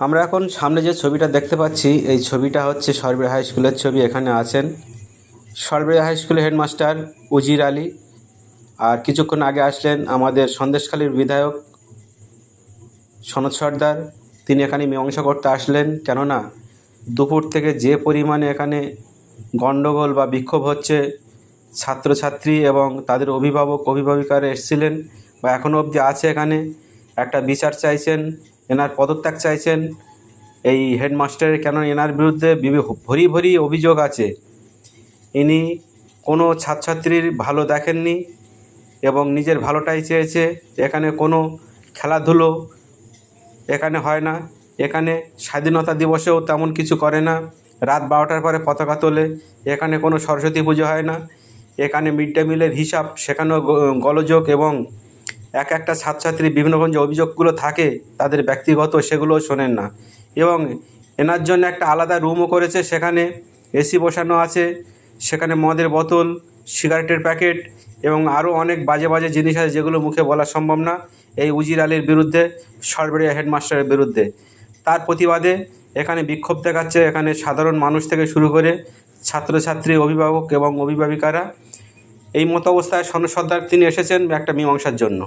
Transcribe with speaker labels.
Speaker 1: আমরা এখন সামনে যে ছবিটা দেখতে পাচ্ছি এই ছবিটা হচ্ছে সরবরিয়া হাই স্কুলের ছবি। এখানে আছেন সরবরিয়া হাই স্কুলের হেডমাস্টার উজির আলী। আর কিছুক্ষণ আগে আসলেন আমাদের সন্দেশখালীর বিধায়ক সনদ সর্দার। তিনি এখানে মীমাংসা করতে আসলেন, কেননা দুপুর থেকে যে পরিমাণে এখানে গণ্ডগোল বা বিক্ষোভ হচ্ছে, ছাত্রছাত্রী এবং তাদের অভিভাবক অভিভাবিকারা এসেছিলেন বা এখনও অবধি আছে। এখানে একটা বিচার চাইছেন, এনার পদত্যাগ চাইছেন এই হেডমাস্টারের, কেন এনার বিরুদ্ধে ভরি ভরি অভিযোগ আছে। ইনি কোনো ছাত্রছাত্রীর ভালো দেখেননি এবং নিজের ভালোটাই চেয়েছে। এখানে কোনো খেলাধুলো এখানে হয় না, এখানে স্বাধীনতা দিবসেও তেমন কিছু করে না, রাত 12টার পরে পতাকা তোলে। এখানে কোনো সরস্বতী পুজো হয় না। এখানে মিড ডে মিলের হিসাব সেখানেও গোলযোগ, এবং একটা ছাত্রছাত্রীর বিভিন্ন রকম যে অভিযোগগুলো থাকে তাদের ব্যক্তিগত, সেগুলোও শোনেন না। এবং এনার জন্য একটা আলাদা রুমও করেছে, সেখানে এসি বসানো আছে, সেখানে মদের বোতল, সিগারেটের প্যাকেট এবং আরও অনেক বাজে বাজে জিনিস আছে যেগুলো মুখে বলা সম্ভব না এই উজির আলীর বিরুদ্ধে, সরবরিয়া হেডমাস্টারের বিরুদ্ধে। তার প্রতিবাদে এখানে বিক্ষোভ দেখাচ্ছে এখানে সাধারণ মানুষ থেকে শুরু করে ছাত্রছাত্রী, অভিভাবক এবং অভিভাবিকারা। এই মতো অবস্থায় সনদ সর্দার তিনি এসেছেন একটা মীমাংসার জন্য।